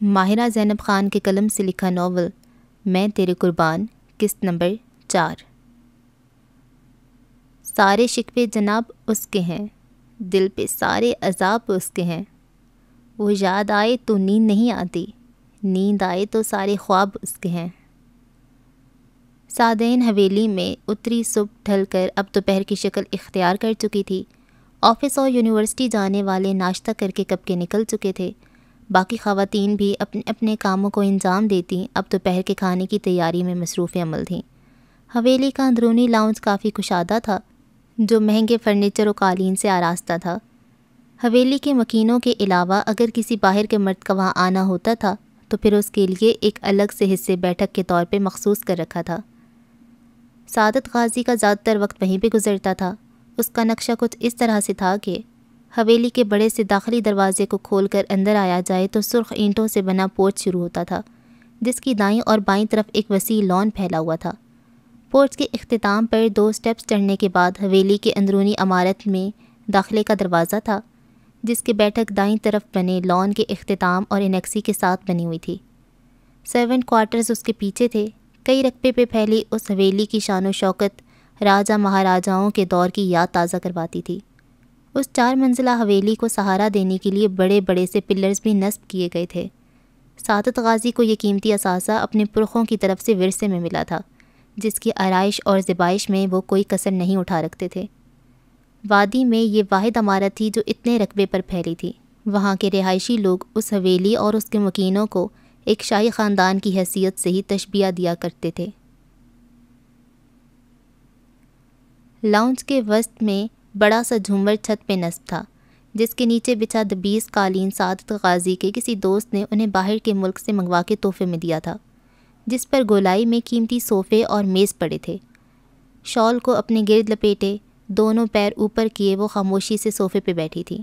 ماہرہ زینب خان کے قلم سے لکھا ناول میں تیرے قربان، قسط نمبر 4۔ سارے شکوے جناب اس کے ہیں، دل پہ سارے عذاب اس کے ہیں۔ وہ یاد آئے تو نیند نہیں آتی، نیند آئے تو سارے خواب اس کے ہیں۔ سعدین حویلی میں اتری صبح ڈھل کر اب دوپہر کی شکل اختیار کر چکی تھی۔ آفس اور یونیورسٹی جانے والے ناشتہ کر کے کب کے نکل چکے تھے۔ باقی خواتین بھی اپنے اپنے کاموں کو انجام دیتی اب دوپہر کے کھانے کی تیاری میں مصروف عمل تھیں۔ حویلی کا اندرونی لاؤنج کافی کشادہ تھا، جو مہنگے فرنیچر و قالین سے آراستہ تھا۔ حویلی کے مکینوں کے علاوہ اگر کسی باہر کے مرد کا وہاں آنا ہوتا تھا تو پھر اس کے لیے ایک الگ سے حصے بیٹھک کے طور پہ مخصوص کر رکھا تھا۔ سعادت غازی کا زیادہ تر وقت وہیں پہ گزرتا تھا۔ اس کا نقشہ کچھ اس طرح سے تھا کہ حویلی کے بڑے سے داخلی دروازے کو کھول کر اندر آیا جائے تو سرخ اینٹوں سے بنا پورچ شروع ہوتا تھا، جس کی دائیں اور بائیں طرف ایک وسیع لان پھیلا ہوا تھا۔ پورچ کے اختتام پر 2 سٹیپس چڑھنے کے بعد حویلی کے اندرونی عمارت میں داخلے کا دروازہ تھا، جس کی بیٹھک دائیں طرف بنے لان کے اختتام اور انیکسی کے ساتھ بنی ہوئی تھی۔ سرونٹ کوارٹرز اس کے پیچھے تھے۔ کئی رقبے پہ پھیلی اس حویلی کی شان و شوکت راجہ مہاراجاؤں کے دور کی یاد تازہ کرواتی تھی۔ اس 4 منزلہ حویلی کو سہارا دینے کے لیے بڑے بڑے سے پلرز بھی نصب کیے گئے تھے۔ سعادت غازی کو یہ قیمتی اثاثہ اپنے پرخوں کی طرف سے ورثے میں ملا تھا، جس کی آرائش اور زیبائش میں وہ کوئی کسر نہیں اٹھا رکھتے تھے۔ وادی میں یہ واحد عمارت تھی جو اتنے رقبے پر پھیلی تھی۔ وہاں کے رہائشی لوگ اس حویلی اور اس کے مکینوں کو ایک شاہی خاندان کی حیثیت سے ہی تشبیہ دیا کرتے تھے۔ لاؤنج کے وسط میں بڑا سا جھومر چھت پہ نصب تھا، جس کے نیچے بچھا دبیس قالین سعادت غازی کے کسی دوست نے انہیں باہر کے ملک سے منگوا کے تحفے میں دیا تھا، جس پر گولائی میں قیمتی صوفے اور میز پڑے تھے۔ شال کو اپنے گرد لپیٹے، دونوں پیر اوپر کیے وہ خاموشی سے صوفے پہ بیٹھی تھی۔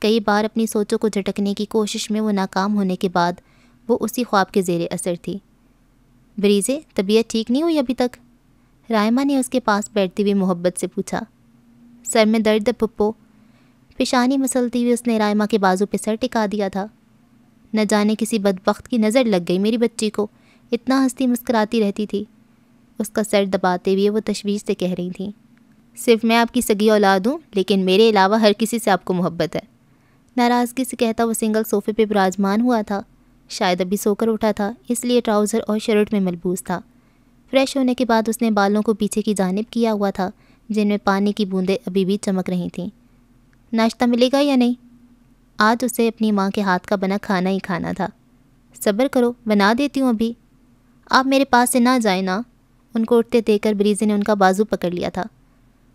کئی بار اپنی سوچوں کو جھٹکنے کی کوشش میں وہ ناکام ہونے کے بعد وہ اسی خواب کے زیر اثر تھی۔ بریزے، طبیعت ٹھیک نہیں ہوئی ابھی تک؟ رائمہ نے اس کے پاس بیٹھتی ہوئی محبت سے پوچھا۔ سر میں درد ہے پھپھو۔ پیشانی مسلتی ہوئی اس نے رائمہ کے بازو پہ سر ٹکا دیا تھا۔ نہ جانے کسی بدبخت کی نظر لگ گئی میری بچی کو، اتنا ہنستی مسکراتی رہتی تھی۔ اس کا سر دباتے ہوئے وہ تشویش سے کہہ رہی تھیں، صرف میں آپ کی سگی اولاد ہوں، لیکن میرے علاوہ ہر کسی سے آپ کو محبت ہے۔ ناراضگی سے کہتا وہ سنگل صوفے پہ براجمان ہوا تھا۔ شاید ابھی سو کر اٹھا تھا، اس لیے ٹراؤزر اور شرٹ میں ملبوس تھا۔ فریش ہونے کے بعد اس نے بالوں کو پیچھے کی جانب کیا ہوا تھا، جن میں پانی کی بوندیں ابھی بھی چمک رہی تھیں۔ ناشتہ ملے گا یا نہیں؟ آج اسے اپنی ماں کے ہاتھ کا بنا کھانا ہی کھانا تھا۔ صبر کرو، بنا دیتی ہوں ابھی۔ آپ میرے پاس سے نہ جائیں نا۔ ان کو اٹھتے دیکھ کر بریزے نے ان کا بازو پکڑ لیا تھا۔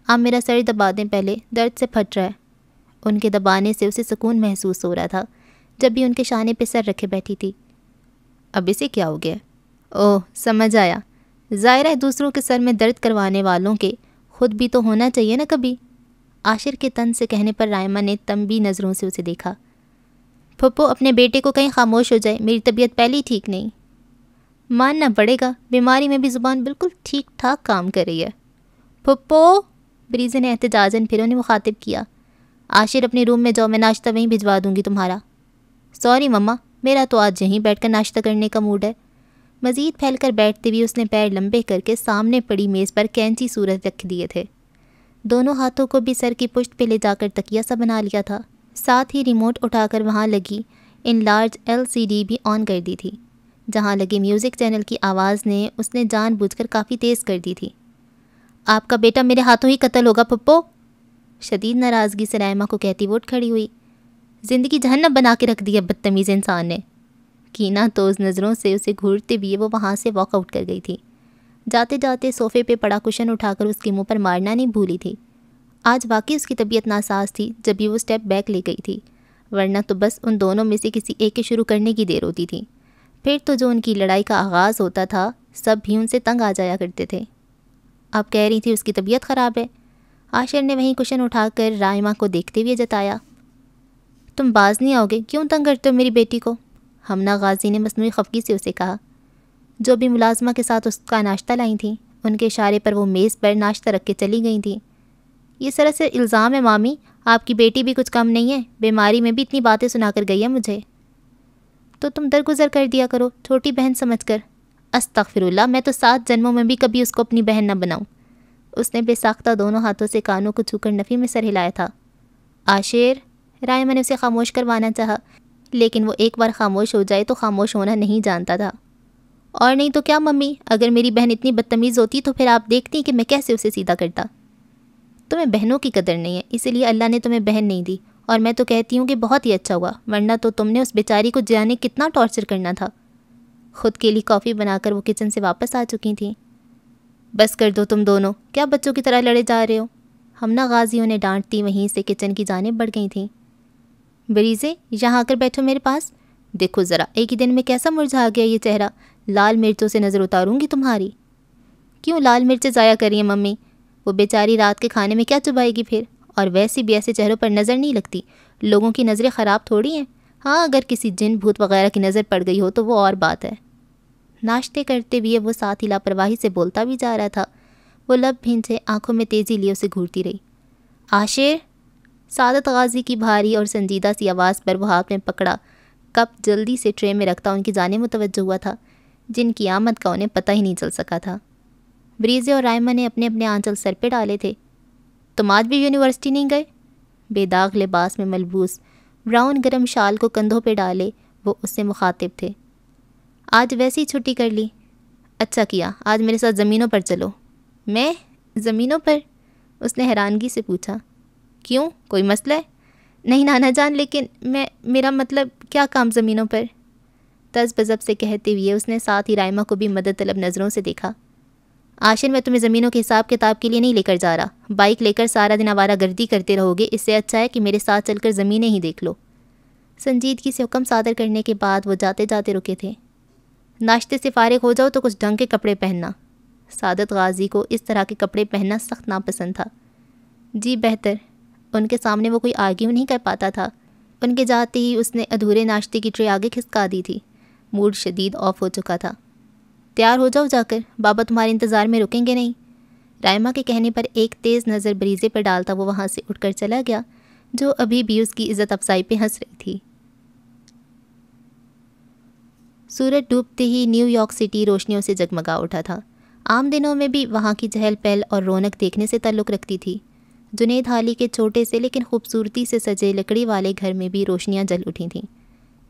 آپ میرا سر دبا دیں پہلے، درد سے پھٹ رہا ہے۔ ان کے دبانے سے اسے سکون محسوس ہو رہا تھا، جب بھی ان کے شانے پہ سر رکھے بیٹھی تھی۔ اب اسے کیا ہو گیا؟ اوہ، سمجھ آیا، ظاہر ہے دوسروں کے سر میں درد کروانے والوں کے خود بھی تو ہونا چاہیے نا کبھی۔ عاشر کے طنز سے کہنے پر رائمہ نے تنبیہ نظروں سے اسے دیکھا۔ پھپھو، اپنے بیٹے کو کہیں خاموش ہو جائے، میری طبیعت پہلے ہی ٹھیک نہیں۔ ماننا پڑے گا، بیماری میں بھی زبان بالکل ٹھیک ٹھاک کام کر رہی ہے۔ پھپھو، بریزے نے احتجاجاً پھر انہیں مخاطب کیا۔ عاشر اپنے روم میں جاؤ، میں ناشتہ وہیں بھجوا دوں گی تمہارا۔ سوری مما، میرا تو آج یہیں بیٹھ کر ناشتہ کرنے کا موڈ ہے۔ مزید پھیل کر بیٹھتے ہوئے اس نے پیر لمبے کر کے سامنے پڑی میز پر کینچی صورت رکھ دیے تھے۔ دونوں ہاتھوں کو بھی سر کی پشت پہ لے جا کر تکیہ سا بنا لیا تھا، ساتھ ہی ریموٹ اٹھا کر وہاں لگی ان لارج LCD بھی آن کر دی تھی۔ جہاں لگی میوزک چینل کی آواز نے اس نے جان بوجھ کر کافی تیز کر دی تھی۔ آپ کا بیٹا میرے ہاتھوں ہی قتل ہوگا پھپھو، شدید ناراضگی سے رائمہ کو کہتی وہ اٹھ کھڑی ہوئی۔ زندگی جہنم بنا کے رکھ دی ہے بدتمیز انسان نے۔ کینہ توز نظروں سے اسے گھورتے ہوئے وہ وہاں سے واک آؤٹ کر گئی تھی۔ جاتے جاتے صوفے پہ پڑا کشن اٹھا کر اس کے منہ پر مارنا نہیں بھولی تھی۔ آج واقعی اس کی طبیعت ناساز تھی جب بھی وہ اسٹیپ بیک لے گئی تھی، ورنہ تو بس ان دونوں میں سے کسی ایک کے شروع کرنے کی دیر ہوتی تھی۔ پھر تو جو ان کی لڑائی کا آغاز ہوتا تھا سب بھی ان سے تنگ آ جایا کرتے تھے۔ آپ کہہ رہی تھی اس کی طبیعت خراب ہے، عاشر نے وہیں کشن اٹھا کر رائمہ کو دیکھتے ہوئے جتایا۔ تم باز نہیں آؤ گے، کیوں تنگ کرتے ہو میری بیٹی کو؟ ہمنا غازی نے مصنوعی خفگی سے اسے کہا، جو بھی ملازمہ کے ساتھ اس کا ناشتہ لائی تھیں۔ ان کے اشارے پر وہ میز پر ناشتہ رکھ کے چلی گئی تھیں۔ یہ سراسر الزام ہے مامی، آپ کی بیٹی بھی کچھ کم نہیں ہے، بیماری میں بھی اتنی باتیں سنا کر گئی ہے مجھے۔ تو تم درگزر کر دیا کرو چھوٹی بہن سمجھ کر۔ استغفر اللہ، میں تو 7 جنموں میں بھی کبھی اس کو اپنی بہن نہ بناؤں۔ اس نے بے ساختہ دونوں ہاتھوں سے کانوں کو چھو کر نفی میں سر ہلایا تھا۔ عاشر، رائمہ نے اسے خاموش کروانا چاہا، لیکن وہ ایک بار خاموش ہو جائے تو خاموش ہونا نہیں جانتا تھا۔ اور نہیں تو کیا ممی، اگر میری بہن اتنی بدتمیز ہوتی تو پھر آپ دیکھتی کہ میں کیسے اسے سیدھا کرتا۔ تمہیں بہنوں کی قدر نہیں ہے، اسی لیے اللہ نے تمہیں بہن نہیں دی، اور میں تو کہتی ہوں کہ بہت ہی اچھا ہوا، ورنہ تو تم نے اس بیچاری کو جانے کتنا ٹارچر کرنا تھا۔ خود کے لیے کافی بنا کر وہ کچن سے واپس آ چکی تھیں۔ بس کر دو تم دونوں، کیا بچوں کی طرح لڑے جا رہے ہو؟ ہمنہ غازیوں نے ڈانٹتی وہیں سے کچن کی جانب بڑھ گئی تھیں۔ بریزے، یہاں آ کر بیٹھو میرے پاس، دیکھو ذرا ایک ہی دن میں کیسا مرجھا گیا یہ چہرہ، لال مرچوں سے نظر اتاروں گی تمہاری۔ کیوں لال مرچیں ضائع کر رہی ہیں ممی؟ وہ بیچاری رات کے کھانے میں کیا چبائے گی پھر؟ اور ویسے بھی ایسے چہروں پر نظر نہیں لگتی، لوگوں کی نظریں خراب تھوڑی ہیں، ہاں اگر کسی جن بھوت وغیرہ کی نظر پڑ گئی ہو تو وہ اور بات ہے۔ ناشتے کرتے ہوئے وہ ساتھ ہی لاپرواہی سے بولتا بھی جا رہا تھا۔ وہ لب بھینچے آنکھوں میں تیزی لیے اسے گھورتی رہی۔ عاشر، سعادت غازی کی بھاری اور سنجیدہ سی آواز پر وہ ہاتھ میں پکڑا کپ جلدی سے ٹرے میں رکھتا ان کی جانب متوجہ ہوا تھا، جن کی آمد کا انہیں پتہ ہی نہیں چل سکا تھا۔ بریزے اور رائمہ نے اپنے اپنے آنچل سر پہ ڈالے تھے۔ تم آج بھی یونیورسٹی نہیں گئے؟ بے داغ لباس میں ملبوس براؤن گرم شال کو کندھوں پہ ڈالے وہ اس سے مخاطب تھے۔ آج ویسے ہی چھٹی کر لی۔ اچھا کیا، آج میرے ساتھ زمینوں پر چلو۔ میں زمینوں پر؟ اس نے حیرانگی سے پوچھا۔ کیوں، کوئی مسئلہ ہے؟ نہیں نانا جان، لیکن میرا مطلب کیا کام زمینوں پر؟ تذ بذب سے کہتے ہوئے اس نے ساتھ ہی رائمہ کو بھی مدد طلب نظروں سے دیکھا۔ عاشر، میں تمہیں زمینوں کے حساب کتاب کے لیے نہیں لے کر جا رہا، بائک لے کر سارا دن آوارہ گردی کرتے رہو گے، اس سے اچھا ہے کہ میرے ساتھ چل کر زمینیں ہی دیکھ لو۔ سنجیدگی سے حکم صادر کرنے کے بعد وہ جاتے جاتے رکے تھے۔ ناشتے سے فارغ ہو جاؤ تو کچھ ڈھنگ کے کپڑے پہننا۔ سعادت غازی کو اس طرح کے کپڑے پہننا سخت ناپسند تھا۔ جی بہتر۔ ان کے سامنے وہ کوئی آرگیو نہیں کر پاتا تھا۔ ان کے جاتے ہی اس نے ادھورے ناشتے کی ٹرے آگے کھسکا دی تھی۔ موڈ شدید آف ہو چکا تھا۔ تیار ہو جاؤ جا کر، بابا تمہارے انتظار میں رکیں گے نہیں۔ رائمہ کے کہنے پر ایک تیز نظر بریزے پر ڈالتا وہ وہاں سے اٹھ کر چلا گیا، جو ابھی بھی اس کی عزت افزائی پہ ہنس رہی تھی۔ سورج ڈوبتے ہی نیو یارک سٹی روشنیوں سے جگمگا اٹھا تھا۔ عام دنوں میں بھی وہاں کی چہل پہل اور رونق دیکھنے سے تعلق رکھتی تھی۔ جنید حالی کے چھوٹے سے لیکن خوبصورتی سے سجے لکڑی والے گھر میں بھی روشنیاں جل اٹھی تھیں۔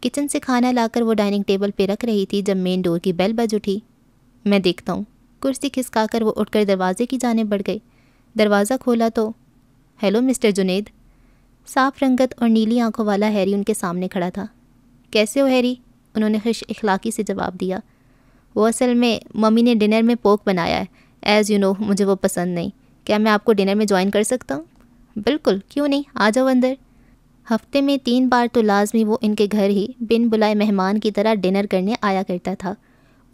کچن سے کھانا لا کر وہ ڈائننگ ٹیبل پہ رکھ رہی تھی جب مین ڈور کی بیل بج اٹھی۔ میں دیکھتا ہوں۔ کرسی کھسکا کر وہ اٹھ کر دروازے کی جانب بڑھ گئی۔ دروازہ کھولا تو ہیلو مسٹر جنید۔ صاف رنگت اور نیلی آنکھوں والا ہیری ان کے سامنے کھڑا تھا۔ کیسے ہو ہیری؟ انہوں نے خوش اخلاقی سے جواب دیا۔ وہ اصل میں ممی نے ڈنر میں پوک بنایا ہے، ایز یو نو مجھے وہ پسند نہیں۔ کیا میں آپ کو ڈنر میں جوائن کر سکتا ہوں؟ بالکل، کیوں نہیں، آ جاؤ اندر۔ ہفتے میں 3 بار تو لازمی وہ ان کے گھر ہی بن بلائے مہمان کی طرح ڈنر کرنے آیا کرتا تھا۔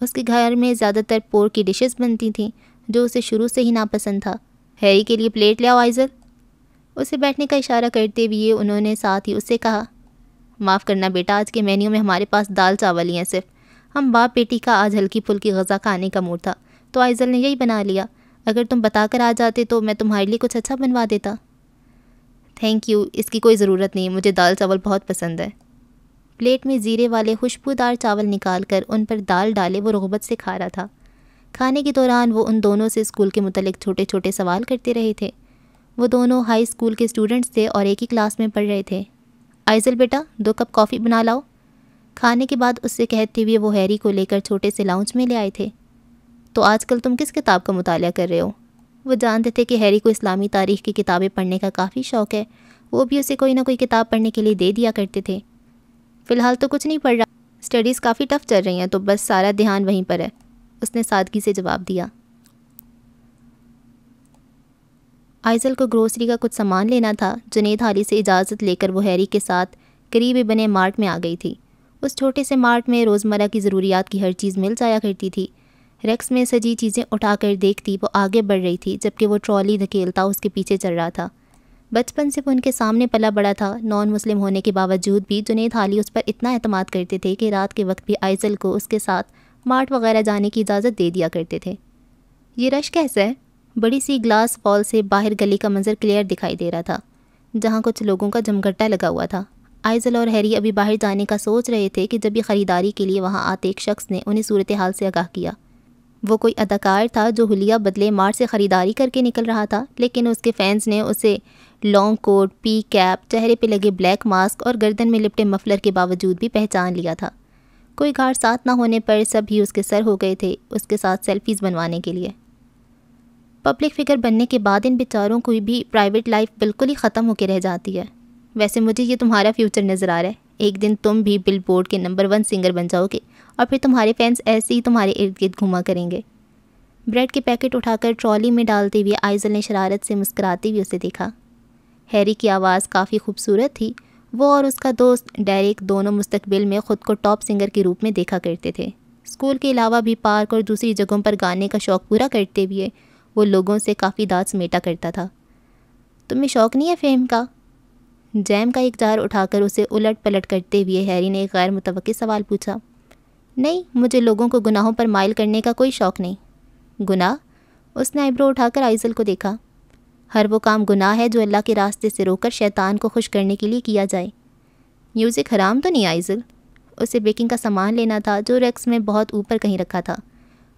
اس کے گھر میں زیادہ تر پورک کی ڈشز بنتی تھیں جو اسے شروع سے ہی ناپسند تھا۔ ہیری کے لیے پلیٹ لے آؤ آئزل۔ اسے بیٹھنے کا اشارہ کرتے ہوئے انہوں نے ساتھ ہی اسے کہا، معاف کرنا بیٹا، آج کے مینیو میں ہمارے پاس دال چاول ہی ہیں صرف۔ ہم باپ بیٹی کا آج ہلکی پھلکی غذا کھانے کا موڈ تھا تو آئزل نے یہی بنا لیا۔ اگر تم بتا کر آ جاتے تو میں تمہارے لیے کچھ اچھا بنوا دیتا۔ تھینک یو، اس کی کوئی ضرورت نہیں، مجھے دال چاول بہت پسند ہے۔ پلیٹ میں زیرے والے خوشبودار چاول نکال کر ان پر دال ڈالے وہ رغبت سے کھا رہا تھا۔ کھانے کے دوران وہ ان دونوں سے اسکول کے متعلق چھوٹے چھوٹے سوال کرتے رہے تھے۔ وہ دونوں ہائی اسکول کے اسٹوڈنٹس تھے اور ایک ہی کلاس میں پڑھ رہے تھے۔ آئزل بیٹا، 2 کپ کافی بنا لاؤ۔ کھانے کے بعد اس سے کہتے ہوئے وہ ہیری کو لے کر چھوٹے سے لاؤنج میں لے آئے تھے۔ تو آج کل تم کس کتاب کا مطالعہ کر رہے ہو؟ وہ جانتے تھے کہ ہیری کو اسلامی تاریخ کی کتابیں پڑھنے کا کافی شوق ہے، وہ بھی اسے کوئی نہ کوئی کتاب پڑھنے کے لیے دے دیا کرتے تھے۔ فی الحال تو کچھ نہیں پڑھ رہا، اسٹڈیز کافی ٹف چل رہی ہیں تو بس سارا دھیان وہیں پر ہے، اس نے سادگی سے جواب دیا۔ آئزل کو گروسری کا کچھ سامان لینا تھا۔ جنید حالی سے اجازت لے کر وہ ہیری کے ساتھ قریب بنے مارٹ میں آ گئی تھی۔ اس چھوٹے سے مارٹ میں روزمرہ کی ضروریات کی ہر چیز مل جایا کرتی تھی۔ ریکس میں سجی چیزیں اٹھا کر دیکھتی وہ آگے بڑھ رہی تھی جبکہ وہ ٹرالی دھکیلتا اس کے پیچھے چل رہا تھا۔ بچپن سے وہ ان کے سامنے پلا بڑا تھا۔ نان مسلم ہونے کے باوجود بھی جنید حالی اس پر اتنا اعتماد کرتے تھے کہ رات کے وقت بھی آئزل کو اس کے ساتھ مارٹ وغیرہ جانے کی اجازت دے دیا کرتے تھے۔ یہ رش کیسا ہے؟ بڑی سی گلاس وال سے باہر گلی کا منظر کلیئر دکھائی دے رہا تھا، جہاں کچھ لوگوں کا جمگٹا لگا ہوا تھا۔ آئزل اور ہیری ابھی باہر جانے کا سوچ رہے تھے کہ جب یہ خریداری کے لیے وہاں آتے ایک شخص نے انہیں صورتحال سے آگاہ کیا۔ وہ کوئی اداکار تھا جو حلیہ بدلے مار سے خریداری کر کے نکل رہا تھا، لیکن اس کے فینس نے اسے لانگ کوٹ، پی کیپ، چہرے پہ لگے بلیک ماسک اور گردن میں لپٹے مفلر کے باوجود بھی پہچان لیا تھا۔ کوئی گارڈ ساتھ نہ ہونے پر سب ہی اس کے سر ہو گئے تھے اس کے ساتھ سیلفیز بنوانے کے لیے۔ پبلک فگر بننے کے بعد ان بیچاروں کو بھی پرائیویٹ لائف بالکل ہی ختم ہو کے رہ جاتی ہے۔ ویسے مجھے یہ تمہارا فیوچر نظر آ رہا ہے، ایک دن تم بھی بل بورڈ کے نمبر 1 سنگر بن جاؤ گے اور پھر تمہارے فینس ایسے ہی تمہارے ارد گرد گھوما کریں گے۔ بریڈ کے پیکٹ اٹھا کر ٹرالی میں ڈالتے ہوئے آئزل نے شرارت سے مسکراتے ہوئے اسے دیکھا۔ ہیری کی آواز کافی خوبصورت تھی۔ وہ اور اس کا دوست ڈیریک دونوں مستقبل میں خود کو ٹاپ سنگر کے روپ میں دیکھا کرتے تھے۔ اسکول کے علاوہ بھی پارک اور دوسری جگہوں پر گانے کا شوق پورا کرتے ہوئے وہ لوگوں سے کافی داد سمیٹا کرتا تھا۔ تمہیں شوق نہیں ہے فیم کا؟ جیم کا ایک جار اٹھا کر اسے الٹ پلٹ کرتے ہوئے ہیری نے ایک غیر متوقع سوال پوچھا۔ نہیں، مجھے لوگوں کو گناہوں پر مائل کرنے کا کوئی شوق نہیں۔ گناہ؟ اس نے آئیبرو اٹھا کر آئزل کو دیکھا۔ ہر وہ کام گناہ ہے جو اللہ کے راستے سے روک کر شیطان کو خوش کرنے کے لیے کیا جائے۔ میوزک حرام تو نہیں آئزل؟ اسے بیکنگ کا سامان لینا تھا جو ریکس میں بہت اوپر کہیں رکھا تھا۔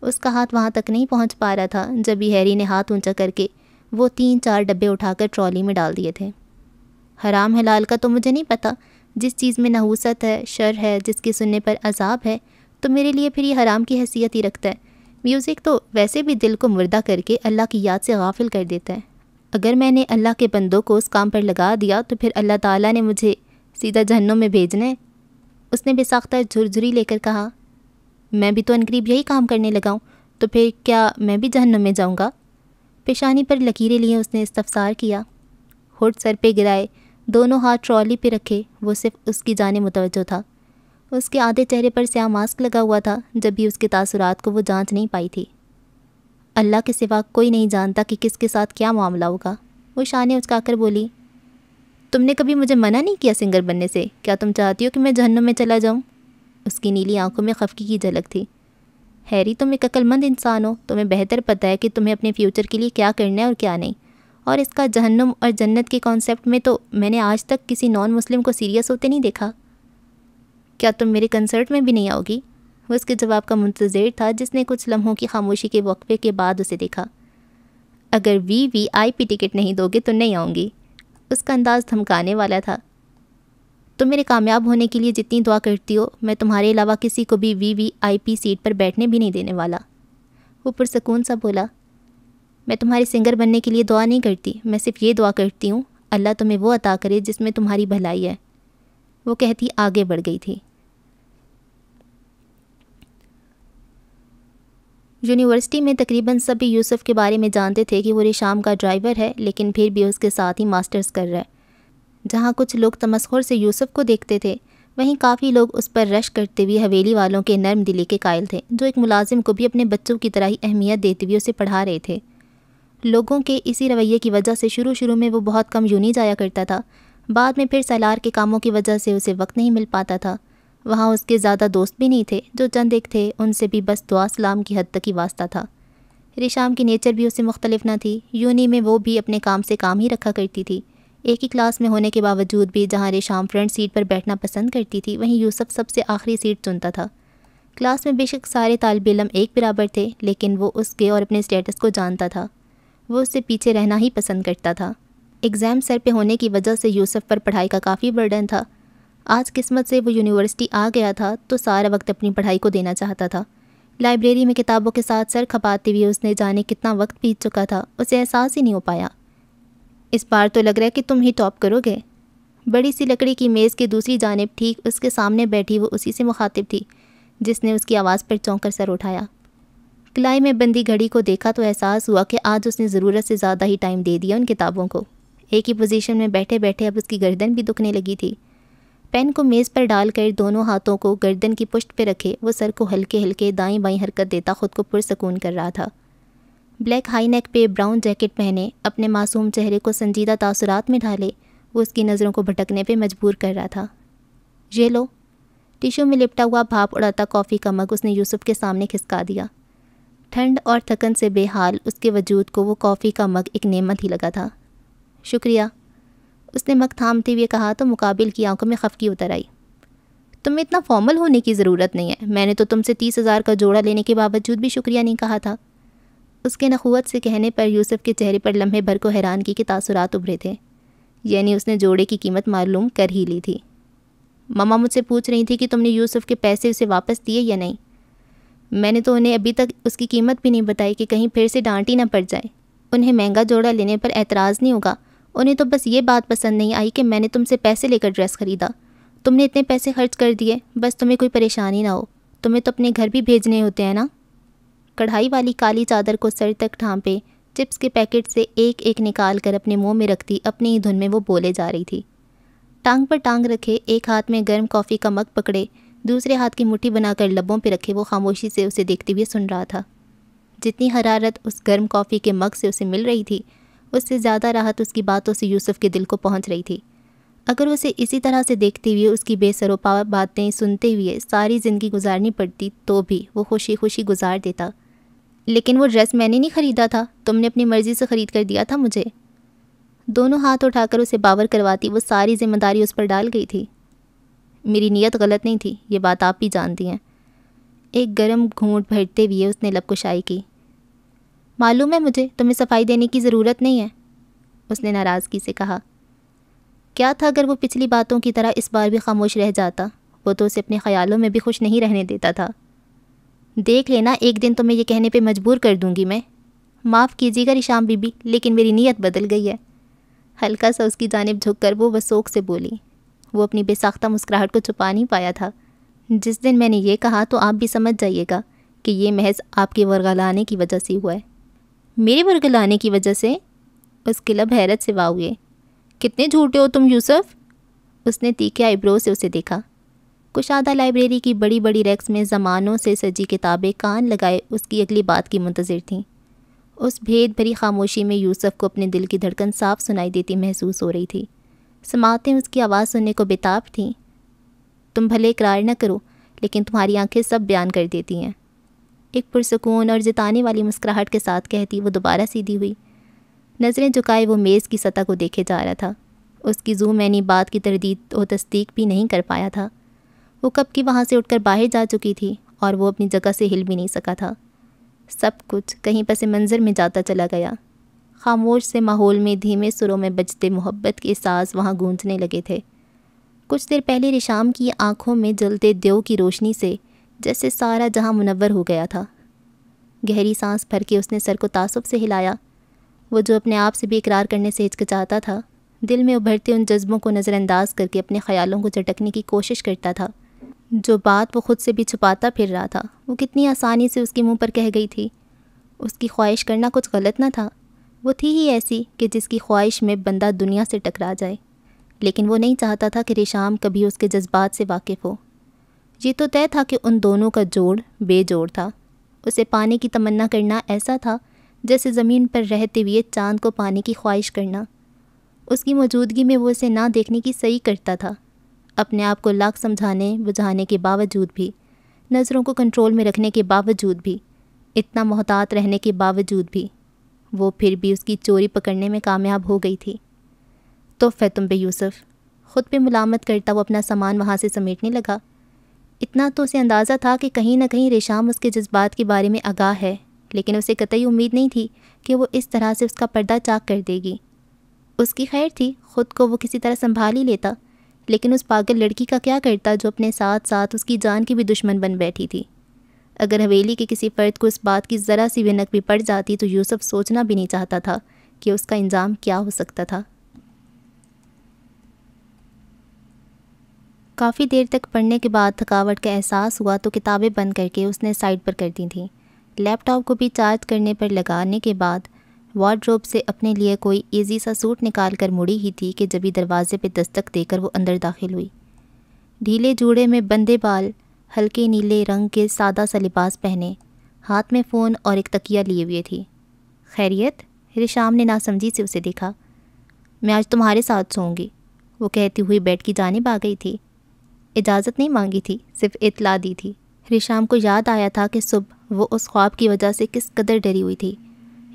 اس کا ہاتھ وہاں تک نہیں پہنچ پا رہا تھا جب ہی ہیری نے ہاتھ اونچا کر کے وہ 3-4 ڈبے اٹھا کر ٹرالی میں ڈال دیے تھے۔ حرام حلال کا تو مجھے نہیں پتہ، جس چیز میں نحوست ہے، شر ہے، جس کے سننے پر عذاب ہے، تو میرے لیے پھر یہ حرام کی حیثیت ہی رکھتا ہے۔ میوزک تو ویسے بھی دل کو مردہ کر کے اللہ کی یاد سے غافل کر دیتا ہے۔ اگر میں نے اللہ کے بندوں کو اس کام پر لگا دیا تو پھر اللہ تعالیٰ نے مجھے سیدھا جہنم میں بھیجنا ہے۔ اس نے بے ساختہ جھرجھری لے کر کہا، میں بھی تو عنقریب یہی کام کرنے لگا ہوں، تو پھر کیا میں بھی جہنم میں جاؤں گا؟ پیشانی پر لکیریں لیے اس نے استفسار کیا۔ ہوٹ سر پہ گرائے، دونوں ہاتھ ٹرالی پہ رکھے، وہ صرف اس کی جانب متوجہ تھا۔ اس کے آدھے چہرے پر سیاہ ماسک لگا ہوا تھا، جب بھی اس کے تاثرات کو وہ جانچ نہیں پائی تھی۔ اللہ کے سوا کوئی نہیں جانتا کہ کس کے ساتھ کیا معاملہ ہوگا۔ وہ شانے اچکا کر بولی، تم نے کبھی مجھے منع نہیں کیا سنگر بننے سے، کیا تم چاہتی ہو کہ میں جہنم میں چلا جاؤں؟ اس کی نیلی آنکھوں میں خفگی کی جھلک تھی۔ ہیری، تم ایک عقل مند انسان ہو، تمہیں بہتر پتہ ہے کہ تمہیں اپنے فیوچر کے لیے کیا کرنا ہے اور کیا نہیں، اور اس کا جہنم اور جنت کے کانسیپٹ میں تو میں نے آج تک کسی نان مسلم کو سیریس ہوتے نہیں دیکھا۔ کیا تم میرے کنسرٹ میں بھی نہیں آؤ گی؟ وہ اس کے جواب کا منتظر تھا، جس نے کچھ لمحوں کی خاموشی کے وقفے کے بعد اسے دیکھا۔ اگر VIP ٹکٹ نہیں دو گے تو نہیں آؤں گی۔ اس کا انداز دھمکانے والا تھا۔ تم میرے کامیاب ہونے کے لیے جتنی دعا کرتی ہو، میں تمہارے علاوہ کسی کو بھی VIP سیٹ پر بیٹھنے بھی نہیں دینے والا۔ وہ پرسکون سا بولا، میں تمہارے سنگر بننے کے لیے دعا نہیں کرتی، میں صرف یہ دعا کرتی ہوں اللہ تمہیں وہ عطا کرے جس میں تمہاری بھلائی ہے۔ وہ کہتی آگے بڑھ گئی تھی۔ یونیورسٹی میں تقریباً سبھی یوسف کے بارے میں جانتے تھے کہ وہ ریشام کا ڈرائیور ہے، لیکن پھر بھی اس کے ساتھ ہی ماسٹرز کر رہا ہے۔ جہاں کچھ لوگ تمسخر سے یوسف کو دیکھتے تھے، وہیں کافی لوگ اس پر رش کرتے ہوئے حویلی والوں کے نرم دلی کے قائل تھے، جو ایک ملازم کو بھی اپنے بچوں کی طرح ہی اہمیت دیتے ہوئے اسے پڑھا رہے تھے۔ لوگوں کے اسی رویے کی وجہ سے شروع میں وہ بہت کم یونی جایا کرتا تھا، بعد میں پھر سالار کے کاموں کی وجہ سے اسے وقت نہیں مل پاتا تھا۔ وہاں اس کے زیادہ دوست بھی نہیں تھے، جو چند ایک تھے ان سے بھی بس دعا سلام کی حد تک ہی واسطہ تھا۔ ریشام کی نیچر بھی اس سے مختلف نہ تھی۔ یونی میں وہ بھی اپنے کام سے کام ہی رکھا کرتی تھی۔ ایک ہی کلاس میں ہونے کے باوجود بھی جہاں ریشام فرنٹ سیٹ پر بیٹھنا پسند کرتی تھی، وہیں یوسف سب سے آخری سیٹ چنتا تھا۔ کلاس میں بے شک سارے طالب علم ایک برابر تھے، لیکن وہ اس کے اور اپنے اسٹیٹس کو جانتا تھا۔ وہ اس سے پیچھے رہنا ہی پسند کرتا تھا۔ ایگزام سر پہ ہونے کی وجہ سے یوسف پر پڑھائی کا کافی برڈن تھا۔ آج قسمت سے وہ یونیورسٹی آ گیا تھا تو سارا وقت اپنی پڑھائی کو دینا چاہتا تھا۔ لائبریری میں کتابوں کے ساتھ سر کھپاتے ہوئے اس نے جانے کتنا وقت بیت چکا تھا، اسے احساس ہی نہیں ہو پایا۔ اس بار تو لگ رہا ہے کہ تم ہی ٹاپ کرو گے۔ بڑی سی لکڑی کی میز کی دوسری جانب ٹھیک اس کے سامنے بیٹھی وہ اسی سے مخاطب تھی، جس نے اس کی آواز پر چونک کر سر اٹھایا۔ کلائی میں بندی گھڑی کو دیکھا تو احساس ہوا کہ آج اس نے ضرورت سے زیادہ ہی ٹائم دے دیا ان کتابوں کو۔ ایک ہی پوزیشن میں بیٹھے بیٹھے اب اس کی گردن بھی دکھنے لگی تھی۔ پین کو میز پر ڈال کر دونوں ہاتھوں کو گردن کی پشت پہ رکھے وہ سر کو ہلکے ہلکے دائیں بائیں حرکت دیتا خود کو پرسکون کر رہا تھا۔ بلیک ہائی نیک پہ براؤن جیکٹ پہنے اپنے معصوم چہرے کو سنجیدہ تاثرات میں ڈھالے وہ اس کی نظروں کو بھٹکنے پہ مجبور کر رہا تھا۔ یہ لو۔ ٹیشو میں لپٹا ہوا بھاپ اڑاتا کافی کا مگ اس نے یوسف کے سامنے کھسکا دیا۔ ٹھنڈ اور تھکن سے بے حال اس کے وجود کو وہ کافی کا مگ ایک نعمت ہی لگا تھا۔ شکریہ۔ اس نے مگ تھامتے ہوئے کہا تو مقابل کی آنکھوں میں خفگی اتر آئی۔ تمہیں اتنا فارمل ہونے کی ضرورت نہیں ہے، میں نے تو تم سے 30,000 کا جوڑا لینے کے باوجود بھی شکریہ نہیں کہا تھا۔ اس کے نخوت سے کہنے پر یوسف کے چہرے پر لمحے بھر کو حیرانگی کے تاثرات ابھرے تھے، یعنی اس نے جوڑے کی قیمت معلوم کر ہی لی تھی۔ ماما مجھ سے پوچھ رہی تھی کہ تم نے یوسف کے پیسے اسے واپس دیے یا نہیں۔ میں نے تو انہیں ابھی تک اس کی قیمت بھی نہیں بتائی کہ کہیں پھر سے ڈانٹ ہی نہ پڑ جائے۔ انہیں مہنگا جوڑا لینے پر اعتراض نہیں ہوگا، انہیں تو بس یہ بات پسند نہیں آئی کہ میں نے تم سے پیسے لے کر ڈریس خریدا۔ تم نے اتنے پیسے خرچ کر دیے، بس تمہیں کوئی پریشانی نہ ہو، تمہیں تو اپنے گھر بھی بھیجنے ہوتے ہیں نا۔ کڑھائی والی کالی چادر کو سر تک ڈھانپے چپس کے پیکٹ سے ایک ایک نکال کر اپنے منہ میں رکھتی اپنی ہی دھن میں وہ بولے جا رہی تھی۔ ٹانگ پر ٹانگ رکھے، ایک ہاتھ میں گرم کافی کا مگ پکڑے، دوسرے ہاتھ کی مٹھی بنا کر لبوں پہ رکھے وہ خاموشی سے اسے دیکھتے ہوئے سن رہا تھا۔ جتنی حرارت اس گرم کافی کے مگ سے اسے مل رہی تھی، اس سے زیادہ راحت اس کی باتوں سے یوسف کے دل کو پہنچ رہی تھی۔ اگر اسے اسی طرح سے دیکھتے ہوئے اس کی بے سر و پا باتیں سنتے ہوئے ساری زندگی گزارنی پڑتی تو بھی وہ خوشی خوشی گزار دیتا۔ لیکن وہ ڈریس میں نے نہیں خریدا تھا، تم نے اپنی مرضی سے خرید کر دیا تھا مجھے۔ دونوں ہاتھ اٹھا کر اسے باور کرواتی وہ ساری ذمہ داری اس پر ڈال گئی تھی۔ میری نیت غلط نہیں تھی، یہ بات آپ بھی جانتی ہیں۔ ایک گرم گھونٹ بھرتے ہوئے اس نے لب کشائی کی۔ معلوم ہے مجھے، تمہیں صفائی دینے کی ضرورت نہیں ہے، اس نے ناراضگی سے کہا۔ کیا تھا اگر وہ پچھلی باتوں کی طرح اس بار بھی خاموش رہ جاتا؟ وہ تو اسے اپنے خیالوں میں بھی خوش نہیں رہنے دیتا تھا۔ دیکھ لینا، ایک دن تمہیں یہ کہنے پہ مجبور کر دوں گی میں۔ معاف کیجیے گا ریشام بی بی، لیکن میری نیت بدل گئی ہے۔ ہلکا سا اس کی جانب جھک کر وہ وسوک سے بولی۔ وہ اپنی بے ساختہ مسکراہٹ کو چھپا نہیں پایا تھا۔ جس دن میں نے یہ کہا تو آپ بھی سمجھ جائیے گا کہ یہ محض آپ کے ورغلانے کی وجہ سے ہوا ہے۔ میرے ورغلانے کی وجہ سے؟ اس کے لب حیرت سے واہ ہوئے۔ کتنے جھوٹے ہو تم یوسف؟ اس نے تیکھے آئیبرو سے اسے دیکھا۔ کشادہ لائبریری کی بڑی بڑی ریکس میں زمانوں سے سجی کتابیں کان لگائے اس کی اگلی بات کی منتظر تھیں۔ اس بھید بھری خاموشی میں یوسف کو اپنے دل کی دھڑکن صاف سنائی دیتی محسوس ہو رہی تھی۔ سماعتیں اس کی آواز سننے کو بےتاب تھیں۔ تم بھلے اقرار نہ کرو، لیکن تمہاری آنکھیں سب بیان کر دیتی ہیں، ایک پرسکون اور جتانے والی مسکراہٹ کے ساتھ کہتی وہ دوبارہ سیدھی ہوئی۔ نظریں جھکائے وہ میز کی سطح کو دیکھے جا رہا تھا۔ اس کی ذو معنی بات کی تردید و تصدیق بھی نہیں کر پایا تھا۔ وہ کب کی وہاں سے اٹھ کر باہر جا چکی تھی اور وہ اپنی جگہ سے ہل بھی نہیں سکا تھا۔ سب کچھ کہیں پس منظر میں جاتا چلا گیا۔ خاموش سے ماحول میں دھیمے سروں میں بجتے محبت کے احساس وہاں گونجنے لگے تھے۔ کچھ دیر پہلے ریشام کی آنکھوں میں جلتے دیو کی روشنی سے جیسے سارا جہاں منور ہو گیا تھا۔ گہری سانس بھر کے اس نے سر کو تعصب سے ہلایا۔ وہ جو اپنے آپ سے بھی اقرار کرنے سے ہچکچاتا تھا، دل میں ابھرتے ان جذبوں کو نظر انداز کر کے اپنے خیالوں کو جھٹکنے کی کوشش کرتا تھا۔ جو بات وہ خود سے بھی چھپاتا پھر رہا تھا، وہ کتنی آسانی سے اس کے منہ پر کہہ گئی تھی۔ اس کی خواہش کرنا کچھ غلط نہ تھا، وہ تھی ہی ایسی کہ جس کی خواہش میں بندہ دنیا سے ٹکرا جائے، لیکن وہ نہیں چاہتا تھا کہ ریشام کبھی اس کے جذبات سے واقف ہو۔ یہ تو طے تھا کہ ان دونوں کا جوڑ بے جوڑ تھا۔ اسے پانے کی تمنا کرنا ایسا تھا جیسے زمین پر رہتے ہوئے چاند کو پانے کی خواہش کرنا۔ اس کی موجودگی میں وہ اسے نہ دیکھنے کی صحیح کرتا تھا۔ اپنے آپ کو لاکھ سمجھانے بجھانے کے باوجود بھی، نظروں کو کنٹرول میں رکھنے کے باوجود بھی، اتنا محتاط رہنے کے باوجود بھی، وہ پھر بھی اس کی چوری پکڑنے میں کامیاب ہو گئی تھی۔ توف ہے تم پہ یوسف، خود پہ ملامت کرتا وہ اپنا سامان وہاں سے سمیٹنے لگا۔ اتنا تو اسے اندازہ تھا کہ کہیں نہ کہیں ریشام اس کے جذبات کے بارے میں آگاہ ہے، لیکن اسے قطعی امید نہیں تھی کہ وہ اس طرح سے اس کا پردہ چاک کر دے گی۔ اس کی خیر تھی، خود کو وہ کسی طرح سنبھال ہی لیتا، لیکن اس پاگل لڑکی کا کیا کرتا جو اپنے ساتھ ساتھ اس کی جان کی بھی دشمن بن بیٹھی تھی۔ اگر حویلی کے کسی فرد کو اس بات کی ذرا سی بھنک بھی پڑ جاتی تو یوسف سوچنا بھی نہیں چاہتا تھا کہ اس کا انجام کیا ہو سکتا تھا۔ کافی دیر تک پڑھنے کے بعد تھکاوٹ کا احساس ہوا تو کتابیں بند کر کے اس نے سائڈ پر کر دی تھیں۔ لیپ ٹاپ کو بھی چارج کرنے پر لگانے کے بعد وارڈروب سے اپنے لیے کوئی ایزی سا سوٹ نکال کر مڑی ہی تھی کہ جبھی دروازے پہ دستک دے کر وہ اندر داخل ہوئی۔ ڈھیلے جوڑے میں بندے بال، ہلکے نیلے رنگ کے سادہ سا لباس پہنے، ہاتھ میں فون اور ایک تکیہ لیے ہوئے تھی۔ خیریت؟ ریشام نے ناسمجھی سے اسے دیکھا۔ میں آج تمہارے ساتھ سوؤں گی، وہ کہتی ہوئی بیڈ کی جانب آ گئی تھی۔ اجازت نہیں مانگی تھی، صرف اطلاع دی تھی۔ ریشام کو یاد آیا تھا کہ صبح وہ اس خواب کی وجہ سے کس قدر ڈری ہوئی تھی۔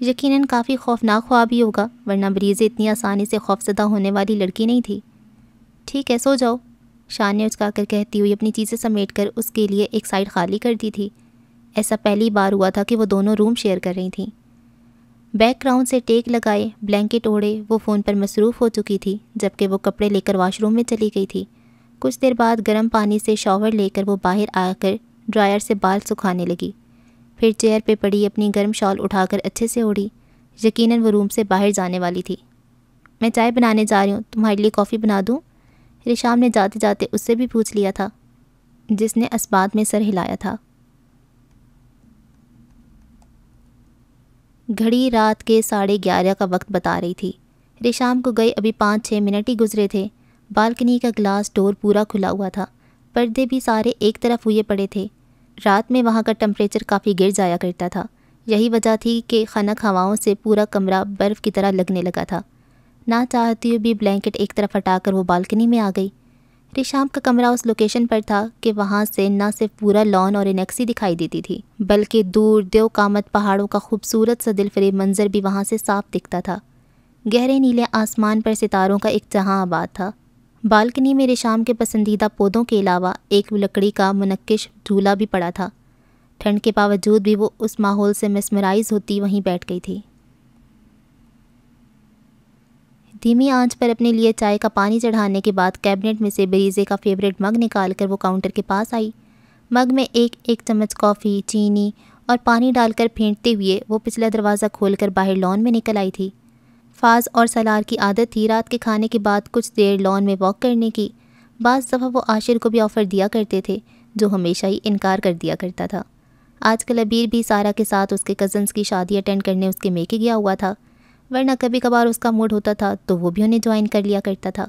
یقیناً کافی خوفناک خواب ہی ہوگا، ورنہ بریزے اتنی آسانی سے خوفزدہ ہونے والی لڑکی نہیں تھی۔ ٹھیک ہے، سو جاؤ، شان نے اچکا کر کہتی ہوئی اپنی چیزیں سمیٹ کر اس کے لیے ایک سائڈ خالی کر دی تھی۔ ایسا پہلی بار ہوا تھا کہ وہ دونوں روم شیئر کر رہی تھیں۔ بیک گراؤنڈ سے ٹیک لگائے، بلینکٹ اوڑھے وہ فون پر مصروف ہو چکی تھی، جبکہ وہ کپڑے لے کر واش روم میں چلی گئی تھی۔ کچھ دیر بعد گرم پانی سے شاور لے کر وہ باہر آ کر ڈرائر سے بال سکھانے لگی، پھر چیئر پہ پڑی اپنی گرم شال اٹھا کر اچھے سے اوڑھی۔ یقیناً وہ روم سے باہر جانے والی تھی۔ میں چائے بنانے جا رہی ہوں، تمہارے لیے کافی بنا دوں؟ ریشام نے جاتے جاتے اس سے بھی پوچھ لیا تھا، جس نے اسبات میں سر ہلایا تھا۔ گھڑی رات کے 11:30 کا وقت بتا رہی تھی۔ ریشام کو گئے ابھی 5-6 منٹ ہی گزرے تھے۔ بالکنی کا گلاس ڈور پورا کھلا ہوا تھا، پردے بھی سارے ایک طرف ہوئے پڑے تھے۔ رات میں وہاں کا ٹمپریچر کافی گر جایا کرتا تھا، یہی وجہ تھی کہ خنک ہواؤں سے پورا کمرہ برف کی طرح لگنے لگا تھا۔ نہ چاہتی ہوئی بھی بلینکٹ ایک طرف ہٹا کر وہ بالکنی میں آ گئی۔ ریشام کا کمرہ اس لوکیشن پر تھا کہ وہاں سے نہ صرف پورا لان اور انیکسی دکھائی دیتی تھی، بلکہ دور دیو کامت پہاڑوں کا خوبصورت سا دلفریب منظر بھی وہاں سے صاف دکھتا تھا۔ گہرے نیلے آسمان پر ستاروں کا ایک جہاں آباد تھا۔ بالکنی میں ریشام کے پسندیدہ پودوں کے علاوہ ایک لکڑی کا منقش جھولا بھی پڑا تھا۔ ٹھنڈ کے باوجود بھی وہ اس ماحول سے مسمرائز ہوتی وہیں بیٹھ گئی تھی۔ دھیمی آنچ پر اپنے لیے چائے کا پانی چڑھانے کے بعد کیبنٹ میں سے بریزے کا فیوریٹ مگ نکال کر وہ کاؤنٹر کے پاس آئی۔ مگ میں ایک چمچ کافی، چینی اور پانی ڈال کر پھینٹتے ہوئے وہ پچھلا دروازہ کھول کر باہر لان میں نکل آئی تھی۔ فاز اور سالار کی عادت تھی رات کے کھانے کے بعد کچھ دیر لان میں واک کرنے کی۔ بعض دفعہ وہ عاشر کو بھی آفر دیا کرتے تھے، جو ہمیشہ ہی انکار کر دیا کرتا تھا۔ آج کل عبیر بھی سارا کے ساتھ اس کے کزنس کی شادی اٹینڈ کرنے اس کے میکے گیا ہوا تھا، ورنہ کبھی کبھار اس کا موڈ ہوتا تھا تو وہ بھی انہیں جوائن کر لیا کرتا تھا۔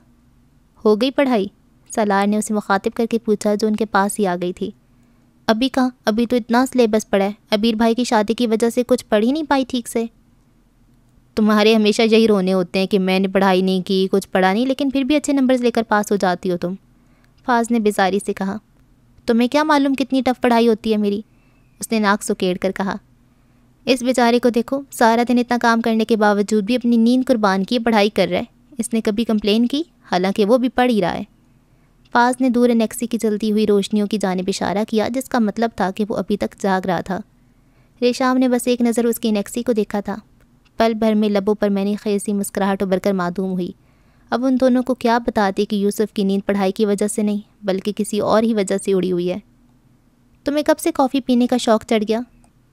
ہو گئی پڑھائی؟ سالار نے اسے مخاطب کر کے پوچھا، جو ان کے پاس ہی آ گئی تھی۔ ابھی کہاں، ابھی تو اتنا سلیبس پڑا ہے، عبیر بھائی کی شادی کی وجہ سے کچھ پڑھ ہی نہیں پائی ٹھیک سے۔ تمہارے ہمیشہ یہی رونے ہوتے ہیں کہ میں نے پڑھائی نہیں کی، کچھ پڑھا نہیں، لیکن پھر بھی اچھے نمبرز لے کر پاس ہو جاتی ہو تم، فاز نے بیزاری سے کہا۔ تمہیں کیا معلوم کتنی ٹف پڑھائی ہوتی ہے میری، اس نے ناک سکیڑ کر کہا۔ اس بیچارے کو دیکھو، سارا دن اتنا کام کرنے کے باوجود بھی اپنی نیند قربان کی پڑھائی کر رہا ہے۔ اس نے کبھی کمپلین کی، حالانکہ وہ بھی پڑھ ہی رہا ہے۔ فاز نے دور انیکسی کی جلتی ہوئی روشنیوں کی جانب اشارہ کیا، جس کا مطلب تھا کہ وہ ابھی تک جاگ رہا تھا۔ ریشام نے بس ایک نظر اس کی انیکسی کو دیکھا تھا۔ پل بھر میں لبوں پر میں نے خیسی مسکراہٹ ابھر کر معدوم ہوئی۔ اب ان دونوں کو کیا بتاتی کہ یوسف کی نیند پڑھائی کی وجہ سے نہیں، بلکہ کسی اور ہی وجہ سے اڑی ہوئی ہے۔ تمہیں کب سے کافی پینے کا شوق چڑھ گیا؟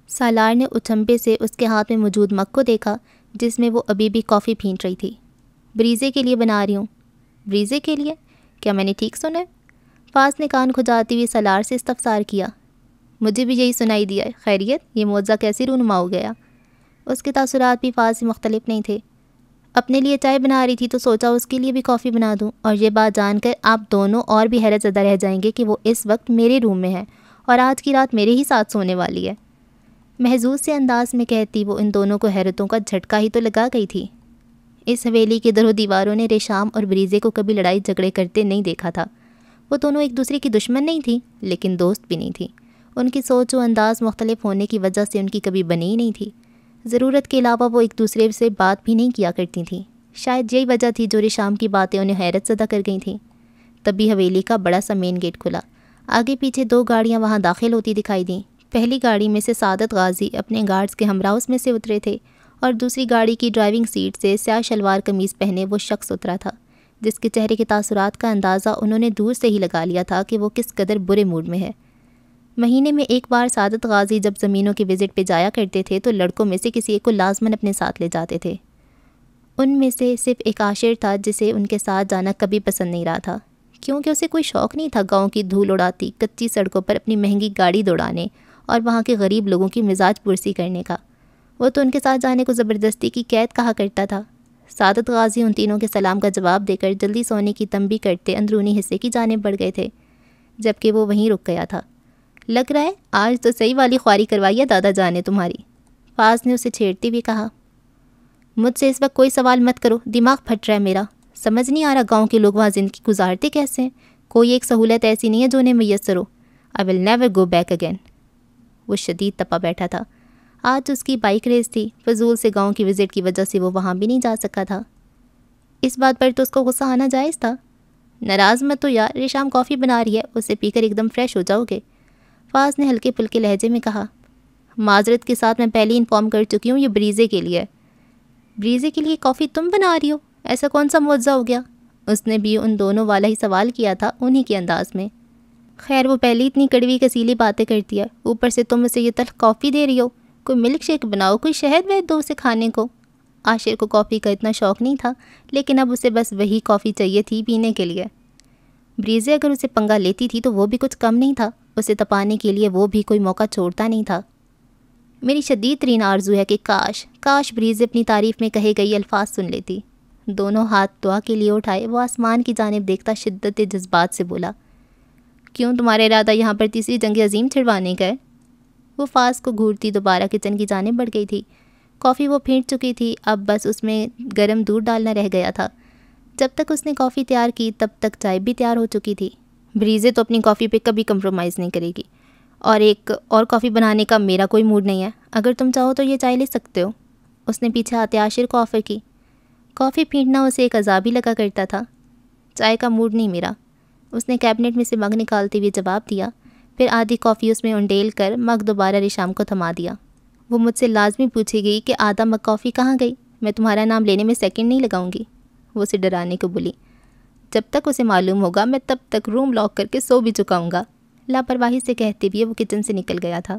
سالار نے اچھمبے سے اس کے ہاتھ میں موجود مگ کو دیکھا، جس میں وہ ابھی بھی کافی پھینٹ رہی تھی۔ بریزے کے لیے بنا رہی ہوں۔ بریزے کے لیے؟ کیا میں نے ٹھیک سنا ہے؟ فاز نے کان کھجاتی ہوئی سالار سے استفسار کیا۔ مجھے بھی یہی سنائی دیا ہے، خیریت؟ یہ معجزہ کیسے رونما ہو گیا؟ اس کے تاثرات بھی فاز سے مختلف نہیں تھے۔ اپنے لیے چائے بنا رہی تھی تو سوچا اس کے لیے بھی کافی بنا دوں، اور یہ بات جان کر آپ دونوں اور بھی حیرت زدہ رہ جائیں گے کہ وہ اس وقت میرے روم میں ہے اور آج کی رات میرے ہی ساتھ سونے والی ہے۔ محظوظ سے انداز میں کہتی وہ ان دونوں کو حیرتوں کا جھٹکا ہی تو لگا گئی تھی۔ اس حویلی کے در و دیواروں نے ریشام اور بریزے کو کبھی لڑائی جھگڑے کرتے نہیں دیکھا تھا۔ وہ دونوں ایک دوسرے کی دشمن نہیں تھیں، لیکن دوست بھی نہیں تھیں۔ ان کی سوچ و انداز مختلف ہونے کی وجہ سے ان کی کبھی بنی ہی نہیں تھی۔ ضرورت کے علاوہ وہ ایک دوسرے سے بات بھی نہیں کیا کرتی تھیں۔ شاید یہی وجہ تھی جو ریشام کی باتیں انہیں حیرت زدہ کر گئی تھیں۔ تبھی حویلی کا بڑا سا مین گیٹ کھلا۔ آگے پیچھے 2 گاڑیاں وہاں داخل ہوتی دکھائی دیں۔ پہلی گاڑی میں سے سعادت غازی اپنے گارڈز کے ہمراہ اس میں سے اترے تھے، اور دوسری گاڑی کی ڈرائیونگ سیٹ سے سیاہ شلوار قمیض پہنے وہ شخص اترا تھا، جس کے چہرے کے تاثرات کا اندازہ انہوں نے دور سے ہی لگا لیا تھا کہ وہ کس قدر برے موڈ میں ہے۔ مہینے میں ایک بار سعادت غازی جب زمینوں کے وزٹ پہ جایا کرتے تھے تو لڑکوں میں سے کسی ایک کو لازماً اپنے ساتھ لے جاتے تھے۔ ان میں سے صرف ایک عاشر تھا جسے ان کے ساتھ جانا کبھی پسند نہیں رہا تھا، کیونکہ اسے کوئی شوق نہیں تھا گاؤں کی دھول اڑاتی کچی سڑکوں پر اپنی مہنگی گاڑی دوڑانے اور وہاں کے غریب لوگوں کی مزاج پرسی کرنے کا۔ وہ تو ان کے ساتھ جانے کو زبردستی کی قید کہا کرتا تھا۔ سعادت غازی ان تینوں کے سلام کا جواب دے کر جلدی سونے کی تنبیہ کرتے اندرونی حصے کی جانب بڑھ گئے تھے، جبکہ وہ وہیں رک گیا تھا۔ لگ رہا ہے آج تو صحیح والی خواری کروائی ہے دادا جان نے تمہاری، فاز نے اسے چھیڑتے ہوئے کہا۔ مجھ سے اس وقت کوئی سوال مت کرو، دماغ پھٹ رہا ہے میرا۔ سمجھ نہیں آ رہا گاؤں کے لوگ وہاں زندگی گزارتے کیسے ہیں؟ کوئی ایک سہولت ایسی نہیں ہے جو انہیں میسر ہو۔ I will never go back again۔ وہ شدید تپا بیٹھا تھا۔ آج اس کی بائک ریس تھی، فضول سے گاؤں کی وزٹ کی وجہ سے وہ وہاں بھی نہیں جا سکا تھا۔ اس بات پر تو اس کو غصہ آنا جائز تھا۔ ناراض مت تو یار، ریشام کافی بنا رہی ہے، اسے پی کر ایک دم فریش ہو جاؤ گے، فاز نے ہلکے پھلکے لہجے میں کہا۔ معذرت کے ساتھ میں پہلے انفارم کر چکی ہوں، یہ بریزے کے لیے۔ بریزے کے لیے کافی تم بنا رہی ہو؟ ایسا کون سا معجزہ ہو گیا؟ اس نے بھی ان دونوں والا ہی سوال کیا تھا، انہی کے انداز میں۔ خیر وہ پہلے اتنی کڑوی کسیلی باتیں کرتی ہے، اوپر سے تم اسے یہ تلخ کافی دے رہی ہو۔ کوئی ملک شیک بناؤ، کوئی شہد وہد دو اسے کھانے کو۔ عاشر کو کافی کا اتنا شوق نہیں تھا، لیکن اب اسے بس وہی کافی چاہیے تھی پینے کے لیے۔ بریزے اگر اسے پنگا لیتی تھی تو وہ بھی کچھ کم نہیں تھا، اسے تپانے کے لیے وہ بھی کوئی موقع چھوڑتا نہیں تھا۔ میری شدید ترین آرزو ہے کہ کاش بریزے اپنی تعریف میں کہے گئی الفاظ سن لیتی۔ دونوں ہاتھ دعا کے لیے اٹھائے، وہ آسمان کی جانب دیکھتا شدت جذبات سے بولا، کیوں تمہارا ارادہ یہاں پر تیسری جنگ عظیم چھڑوانے کا ہے؟ وہ فاز کو گھورتی دوبارہ کچن کی جانب بڑھ گئی تھی۔ کافی وہ پھینٹ چکی تھی، اب بس اس میں گرم دودھ ڈالنا رہ گیا تھا۔ جب تک اس نے کافی تیار کی تب تک چائے بھی تیار ہو چکی تھی۔ بریزے تو اپنی کافی پہ کبھی کمپرومائز نہیں کرے گی، اور ایک اور کافی بنانے کا میرا کوئی موڈ نہیں ہے، اگر تم چاہو تو یہ چائے لے سکتے ہو، اس نے پیچھے آتے عاشر کو آفر کی۔ کافی پھینٹنا اسے ایک عذاب ہی لگا کرتا تھا۔ چائے کا موڈ نہیں میرا، اس نے کیبنٹ میں سے مگ نکالتے ہوئے جواب دیا، پھر آدھی کافی اس میں انڈیل کر مگ دوبارہ ریشام کو تھما دیا۔ وہ مجھ سے لازمی پوچھے گی کہ آدھا مگ کافی کہاں گئی، میں تمہارا نام لینے میں سیکنڈ نہیں لگاؤں گی، وہ اسے ڈرانے کو بولی۔ جب تک اسے معلوم ہوگا میں تب تک روم لاک کر کے سو بھی چکاؤں گا، لاپرواہی سے کہتے ہوئے وہ کچن سے نکل گیا تھا۔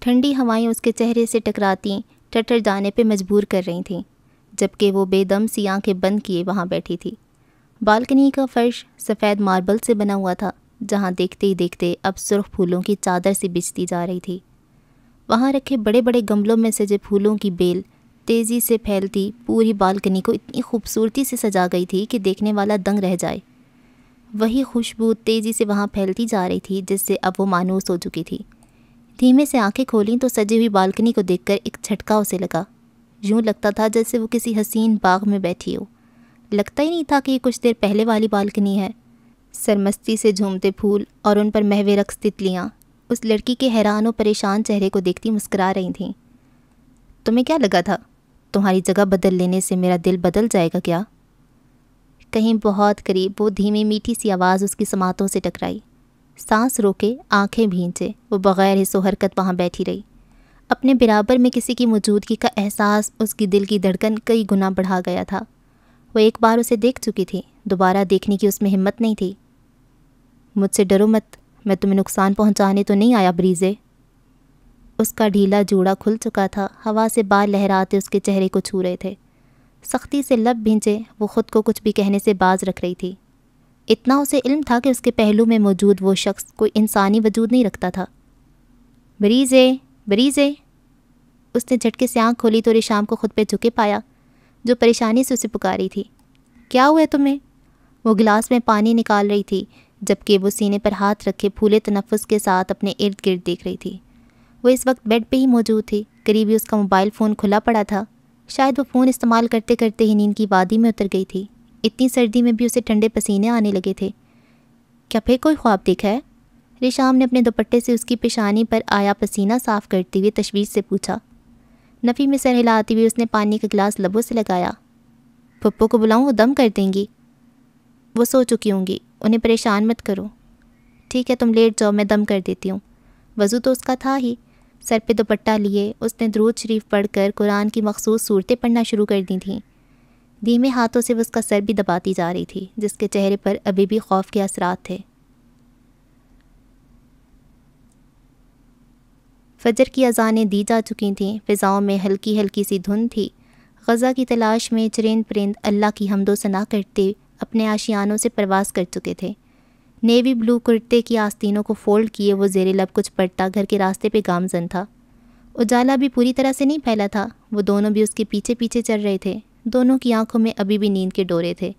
ٹھنڈی ہوائیں اس کے چہرے سے ٹکراتی ٹٹر جانے پہ مجبور کر رہی تھیں، جبکہ وہ بے دم سی آنکھیں بند کیے وہاں بیٹھی تھی۔ بالکنی کا فرش سفید ماربل سے بنا ہوا تھا، جہاں دیکھتے ہی دیکھتے اب سرخ پھولوں کی چادر سی بچھتی جا رہی تھی۔ وہاں رکھے بڑے بڑے گملوں میں سجے پھولوں کی بیل تیزی سے پھیلتی پوری بالکنی کو اتنی خوبصورتی سے سجا گئی تھی کہ دیکھنے والا دنگ رہ جائے۔ وہی خوشبو تیزی سے وہاں پھیلتی جا رہی تھی جس سے اب وہ مانوس ہو چکی تھی۔ دھیمے سے آنکھیں کھولیں تو سجی ہوئی بالکنی کو دیکھ کر ایک جھٹکا اسے لگا، یوں لگتا تھا جیسے وہ کسی حسین باغ میں بیٹھی ہو۔ لگتا ہی نہیں تھا کہ یہ کچھ دیر پہلے والی بالکنی ہے۔ سرمستی سے جھومتے پھول اور ان پر محو رقص تتلیاں اس لڑکی کے حیران و پریشان چہرے کو دیکھتی مسکرا رہی تھیں۔ تمہیں کیا لگا تھا تمہاری جگہ بدل لینے سے میرا دل بدل جائے گا کیا؟ کہیں بہت قریب وہ دھیمی میٹھی سی آواز اس کی سماعتوں سے ٹکرائی۔ سانس روکے، آنکھیں بھینچے، وہ بغیر حس و حرکت وہاں بیٹھی رہی۔ اپنے برابر میں کسی کی موجودگی کا احساس اس کی دل کی دھڑکن کئی گنا بڑھا گیا تھا۔ وہ ایک بار اسے دیکھ چکی تھی، دوبارہ دیکھنے کی اس میں ہمت نہیں تھی۔ مجھ سے ڈرو مت، میں تمہیں نقصان پہنچانے تو نہیں آیا بریزے۔ اس کا ڈھیلا جوڑا کھل چکا تھا، ہوا سے بال لہراتے اس کے چہرے کو چھو رہے تھے۔ سختی سے لب بھینچے وہ خود کو کچھ بھی کہنے سے باز رکھ رہی تھی۔ اتنا اسے علم تھا کہ اس کے پہلو میں موجود وہ شخص کوئی انسانی وجود نہیں رکھتا تھا۔ بریزے، بریزے، اس نے جھٹکے سے آنکھ کھولی تو ریشام کو خود پہ جھکے پایا، جو پریشانی سے اسے پکاری تھی۔ کیا ہوا ہے تمہیں؟ وہ گلاس میں پانی نکال رہی تھی، جبکہ وہ سینے پر ہاتھ رکھے پھولے تنفس کے ساتھ اپنے ارد گرد دیکھ رہی تھی۔ وہ اس وقت بیڈ پہ ہی موجود تھی، قریب ہی اس کا موبائل فون کھلا پڑا تھا۔ شاید وہ فون استعمال کرتے کرتے ہی نیند کی وادی میں اتر گئی تھی۔ اتنی سردی میں بھی اسے ٹھنڈے پسینے آنے لگے تھے۔ کیا پھر کوئی خواب دیکھا ہے؟ ریشام نے اپنے دوپٹے سے اس کی پیشانی پر آیا پسینہ صاف کرتے ہوئے تشویش سے پوچھا۔ نفی میں سر ہلاتے ہوئے اس نے پانی کا گلاس لبوں سے لگایا۔ پھپھو کو بلاؤں، وہ دم کر دیں گی۔ وہ سو چکی ہوں گی، انہیں پریشان مت کرو۔ ٹھیک ہے تم لیٹ جاؤ، میں دم کر دیتی ہوں۔ وضو تو اس کا تھا ہی۔ سر پہ دوپٹہ لیے اس نے درود شریف پڑھ کر قرآن کی مخصوص صورتیں پڑھنا شروع کر دی تھیں۔ دھیمے ہاتھوں سے وہ اس کا سر بھی دباتی جا رہی تھی، جس کے چہرے پر ابھی بھی خوف کے اثرات تھے۔ فجر کی اذانیں دی جا چکی تھیں، فضاؤں میں ہلکی ہلکی سی دھند تھی۔ غزہ کی تلاش میں چرند پرند اللہ کی حمد و ثنا کرتے اپنے آشیانوں سے پرواز کر چکے تھے۔ نیوی بلو کرتے کی آستینوں کو فولڈ کیے وہ زیر لب کچھ پڑھتا گھر کے راستے پہ گامزن تھا۔ اجالا بھی پوری طرح سے نہیں پھیلا تھا، وہ دونوں بھی اس کے پیچھے پیچھے چل رہے تھے۔ دونوں کی آنکھوں میں ابھی بھی نیند کے ڈورے تھے۔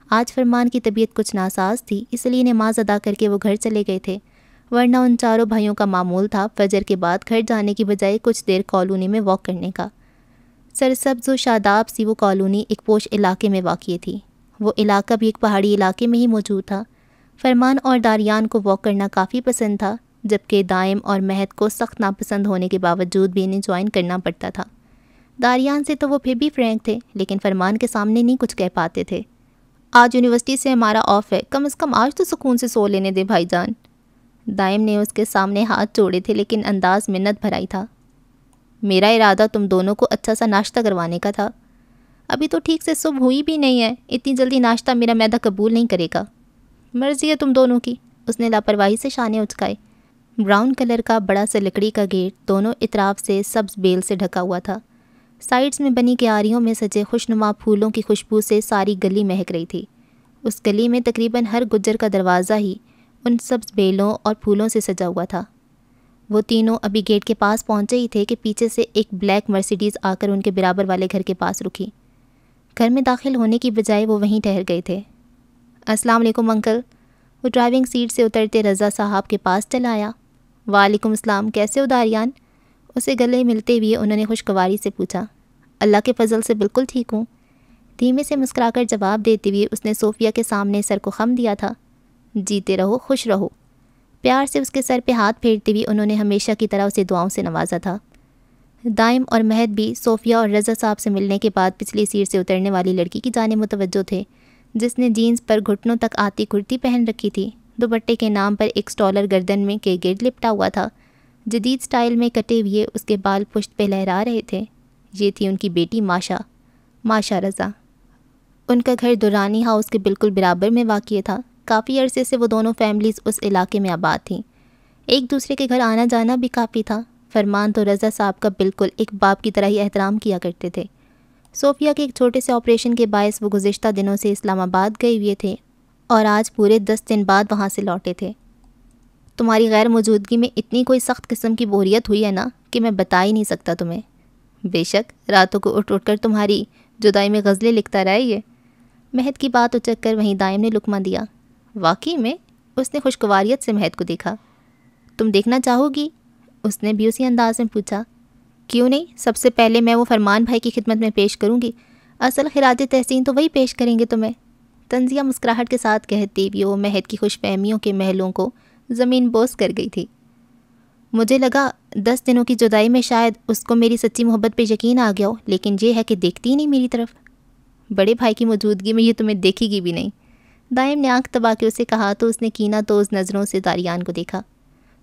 آج فرمان کی طبیعت کچھ ناساز تھی، اس لیے نماز ادا کر کے وہ گھر چلے گئے تھے، ورنہ ان چاروں بھائیوں کا معمول تھا فجر کے بعد گھر جانے کی بجائے کچھ دیر کالونی میں واک کرنے کا۔ سرسبز و شاداب سی وہ کالونی ایک پوش علاقے میں واقع تھی۔ وہ علاقہ بھی ایک پہاڑی علاقے میں ہی موجود تھا۔ فرمان اور داریان کو واک کرنا کافی پسند تھا، جبکہ دائم اور مہد کو سخت ناپسند ہونے کے باوجود بھی انہیں جوائن کرنا پڑتا تھا۔ داریان سے تو وہ پھر بھی فرینک تھے، لیکن فرمان کے سامنے نہیں کچھ کہہ پاتے تھے۔ آج یونیورسٹی سے ہمارا آف ہے، کم از کم آج تو سکون سے سو لینے دے بھائی جان۔ دائم نے اس کے سامنے ہاتھ جوڑے تھے، لیکن انداز منت بھرائی تھا۔ میرا ارادہ تم دونوں کو اچھا سا ناشتہ کروانے کا تھا۔ ابھی تو ٹھیک سے صبح ہوئی بھی نہیں ہے، اتنی جلدی ناشتہ میرا معدہ قبول نہیں کرے گا۔ مرضی ہے تم دونوں کی، اس نے لاپرواہی سے شانے اچکائے۔ براؤن کلر کا بڑا سا لکڑی کا گیٹ دونوں اطراف سے سبز بیل سے ڈھکا ہوا تھا۔ سائڈز میں بنی کیاریوں میں سجے خوشنما پھولوں کی خوشبو سے ساری گلی مہک رہی تھی۔ اس گلی میں تقریباً ہر گجر کا دروازہ ہی ان سبز بیلوں اور پھولوں سے سجا ہوا تھا۔ وہ تینوں ابھی گیٹ کے پاس پہنچے ہی تھے کہ پیچھے سے ایک بلیک مرسیڈیز آ کر ان کے برابر والے گھر کے پاس رکی۔ گھر میں داخل ہونے کی بجائے وہ وہیں ٹھہر گئے تھے۔ السلام علیکم انکل، وہ ڈرائیونگ سیٹ سے اترتے رضا صاحب کے پاس چلا آیا۔ وعلیکم السلام، کیسے ہو داریان؟ اسے گلے ملتے ہوئے انہوں نے خوشگواری سے پوچھا۔ اللہ کے فضل سے بالکل ٹھیک ہوں، دھیمے سے مسکرا کر جواب دیتے ہوئے اس نے صوفیہ کے سامنے سر کو خم دیا تھا۔ جیتے رہو، خوش رہو۔ پیار سے اس کے سر پہ ہاتھ پھیرتے ہوئے انہوں نے ہمیشہ کی طرح اسے دعاؤں سے نوازا تھا۔ دائم اور مہد بھی صوفیہ اور رضا صاحب سے ملنے کے بعد پچھلی سیٹ سے اترنے والی لڑکی کی جانب متوجہ تھے، جس نے جینز پر گھٹنوں تک آتی کرتی پہن رکھی تھی۔ دوپٹے کے نام پر ایک سٹالر گردن میں کے گرد لپٹا ہوا تھا، جدید سٹائل میں کٹے ہوئے اس کے بال پشت پہ لہرا رہے تھے۔ یہ تھی ان کی بیٹی ماشا رضا۔ ان کا گھر دورانی ہاؤس کے بالکل برابر میں واقع تھا۔ کافی عرصے سے وہ دونوں فیملیز اس علاقے میں آباد تھیں۔ ایک دوسرے کے گھر آنا جانا بھی کافی تھا۔ فرمان تو رضا صاحب کا بالکل ایک باپ کی طرح ہی احترام کیا کرتے تھے۔ صوفیہ کے ایک چھوٹے سے آپریشن کے باعث وہ گزشتہ دنوں سے اسلام آباد گئے ہوئے تھے اور آج پورے 10 دن بعد وہاں سے لوٹے تھے۔ تمہاری غیر موجودگی میں اتنی کوئی سخت قسم کی بوریت ہوئی ہے نا کہ میں بتا ہی نہیں سکتا تمہیں۔ بے شک، راتوں کو اٹھ کر تمہاری جدائی میں غزلیں لکھتا رہا یہ۔ مہد کی بات اچک کر وہیں دائم نے لقمہ دیا۔ واقعی میں؟ اس نے خوشگواریت سے مہد کو دیکھا۔ تم دیکھنا چاہو گی؟ اس نے بھی اسی انداز میں پوچھا۔ کیوں نہیں، سب سے پہلے میں وہ فرمان بھائی کی خدمت میں پیش کروں گی، اصل خراج تحسین تو وہی پیش کریں گے تمہیں۔ طنزیہ مسکراہٹ کے ساتھ کہتی ہوئی وہ مہد کی خوش فہمیوں کے محلوں کو زمین بوس کر گئی تھی۔ مجھے لگا 10 دنوں کی جدائی میں شاید اس کو میری سچی محبت پہ یقین آ گیا ہو، لیکن یہ ہے کہ دیکھتی ہی نہیں میری طرف۔ بڑے بھائی کی موجودگی میں یہ تمہیں دیکھے گی بھی نہیں۔ دائم نے آنکھ دبا کے اسے کہا تو اس نے کینہ توز نظروں سے داریان کو دیکھا،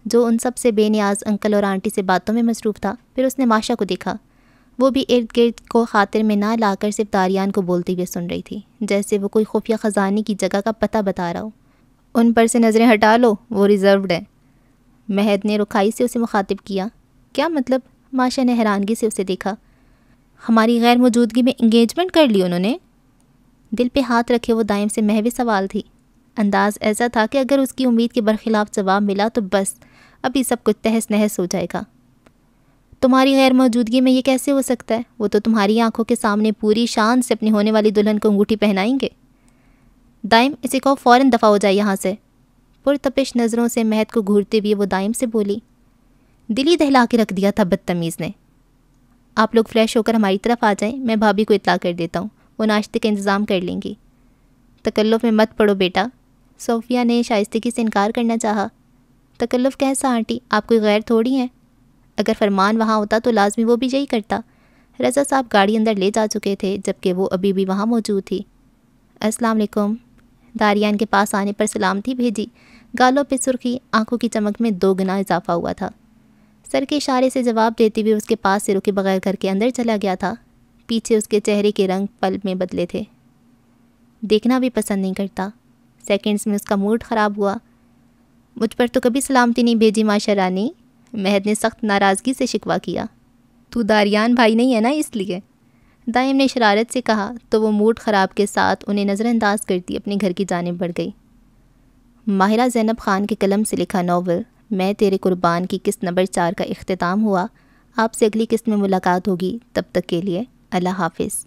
جو ان سب سے بے نیاز انکل اور آنٹی سے باتوں میں مصروف تھا۔ پھر اس نے ماشا کو دیکھا، وہ بھی ارد گرد کو خاطر میں نہ لا کر صرف داریان کو بولتے ہوئے سن رہی تھی، جیسے وہ کوئی خفیہ خزانے کی جگہ کا پتہ بتا رہا ہو۔ ان پر سے نظریں ہٹا لو، وہ ریزروڈ ہے۔ مہد نے رکھائی سے اسے مخاطب کیا۔ کیا مطلب؟ ماشا نے حیرانگی سے اسے دیکھا۔ ہماری غیر موجودگی میں انگیجمنٹ کر لی انہوں نے؟ دل پہ ہاتھ رکھے وہ دائم سے محوِ سوال تھی۔ انداز ایسا تھا کہ اگر اس کی امید کے برخلاف جواب ملا تو بس ابھی سب کچھ تہس نہس ہو جائے گا۔ تمہاری غیر موجودگی میں یہ کیسے ہو سکتا ہے؟ وہ تو تمہاری آنکھوں کے سامنے پوری شان سے اپنی ہونے والی دلہن کو انگوٹھی پہنائیں گے۔ دائم، اسے کہو فوراً دفع ہو جائے یہاں سے۔ پرتپش نظروں سے مہد کو گھورتے ہوئے وہ دائم سے بولی۔ دل ہی دہلا کے رکھ دیا تھا بدتمیز نے۔ آپ لوگ فریش ہو کر ہماری طرف آ جائیں، میں بھابھی کو اطلاع کر دیتا ہوں، وہ ناشتے کا انتظام کر لیں گی۔ تکلف میں مت پڑو بیٹا، صوفیہ نے شائستگی سے انکار کرنا چاہا۔ تکلف کیسا آنٹی، آپ کوئی غیر تھوڑی ہیں؟ اگر فرمان وہاں ہوتا تو لازمی وہ بھی یہی کرتا۔ رضا صاحب گاڑی اندر لے جا چکے تھے جبکہ وہ ابھی بھی وہاں موجود تھی۔ السلام علیکم، داریان کے پاس آنے پر سلامتی بھیجی۔ گالوں پہ سرخی، آنکھوں کی چمک میں 2 گنا اضافہ ہوا تھا۔ سر کے اشارے سے جواب دیتے ہوئے اس کے پاس سے رکے بغیر گھر کے اندر چلا گیا تھا۔ پیچھے اس کے چہرے کے رنگ پل میں بدلے تھے۔ دیکھنا بھی پسند نہیں کرتا۔ سیکنڈز میں اس کا موڈ خراب ہوا۔ مجھ پر تو کبھی سلامتی نہیں بھیجی ماشا رانی، مہد نے سخت ناراضگی سے شکوہ کیا۔ تو داریان بھائی نہیں ہے نا اس لیے، دائم نے شرارت سے کہا تو وہ موڈ خراب کے ساتھ انہیں نظر انداز کرتی اپنے گھر کی جانب بڑھ گئی۔ ماہرہ زینب خان کے قلم سے لکھا ناول میں تیرے قربان کی قسط نمبر 4 کا اختتام ہوا۔ آپ سے اگلی قسط میں ملاقات ہوگی، تب تک کے لیے اللہ حافظ۔